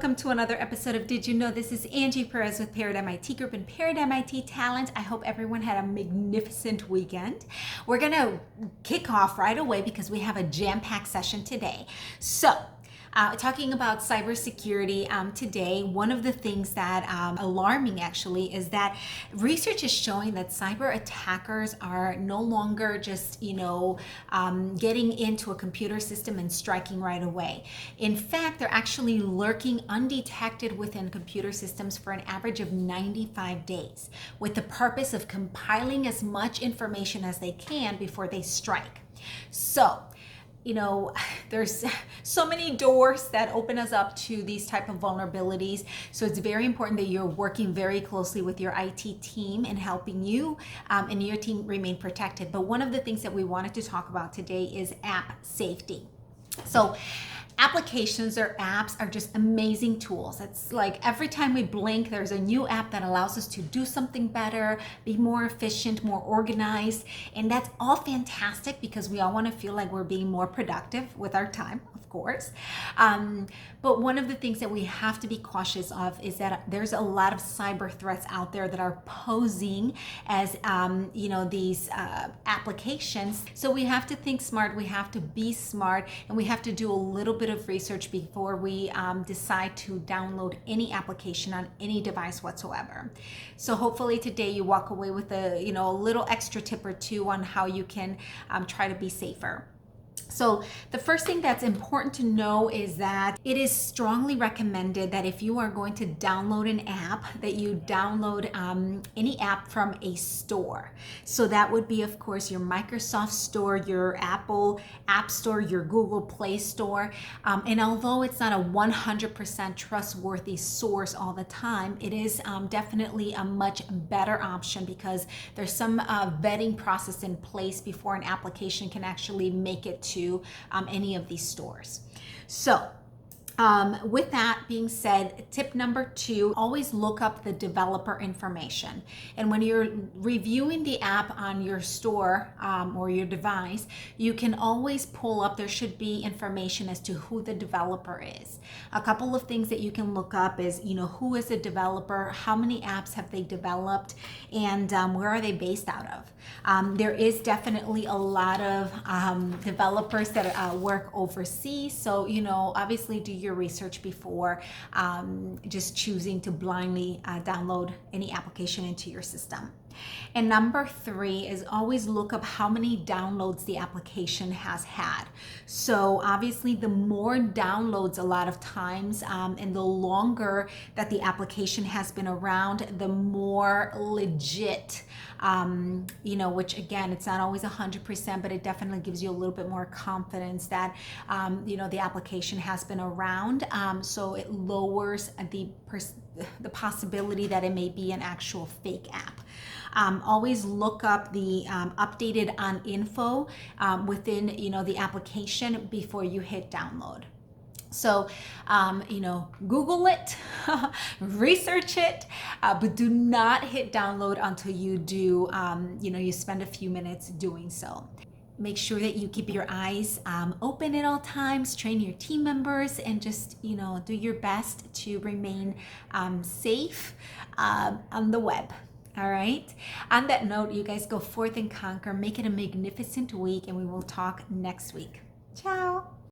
welcome to another episode of Did You Know? This is Angie Perez with Paradigm IT Group and Paradigm IT Talent. I hope everyone had a magnificent weekend. We're going to kick off right away because we have a jam-packed session today. So, talking about cybersecurity today, one of the things that alarming actually is that research is showing that cyber attackers are no longer just getting into a computer system and striking right away. In fact, they're actually lurking undetected within computer systems for an average of 95 days with the purpose of compiling as much information as they can before they strike. So, there's so many doors that open us up to these type of vulnerabilities. So it's very important that you're working very closely with your IT team and helping you and your team remain protected. But one of the things that we wanted to talk about today is app safety. So applications or apps are just amazing tools. It's like every time we blink, there's a new app that allows us to do something better, be more efficient, more organized. And that's all fantastic because we all want to feel like we're being more productive with our time, of course. But one of the things that we have to be cautious of is that there's a lot of cyber threats out there that are posing as, these applications. So we have to think smart, we have to be smart, and we have to do a little bit of research before we decide to download any application on any device whatsoever. So hopefully today you walk away with a little extra tip or two on how you can try to be safer. So the first thing that's important to know is that it is strongly recommended that if you are going to download an app, that you download any app from a store. So that would be, of course, your Microsoft Store, your Apple App Store, your Google Play Store. And although it's not a 100% trustworthy source all the time, it is definitely a much better option because there's some vetting process in place before an application can actually make it to any of these stores. So with that being said, tip number 2, always look up the developer information. And when you're reviewing the app on your store or your device, you can always pull up, there should be information as to who the developer is. A couple of things that you can look up is, who is the developer, how many apps have they developed, and where are they based out of. There is definitely a lot of developers that work overseas. So, obviously do your research before just choosing to blindly download any application into your system. And number 3 is always look up how many downloads the application has had. So obviously the more downloads a lot of times and the longer that the application has been around, the more legit, which again, it's not always 100%, but it definitely gives you a little bit more confidence that, the application has been around. So it lowers the possibility that it may be an actual fake app. Always look up the updated on info within the application before you hit download. So, Google it, research it, but do not hit download until you do, you spend a few minutes doing so. Make sure that you keep your eyes open at all times, train your team members, and just, do your best to remain safe on the web. All right. On that note, you guys go forth and conquer, make it a magnificent week, and we will talk next week. Ciao.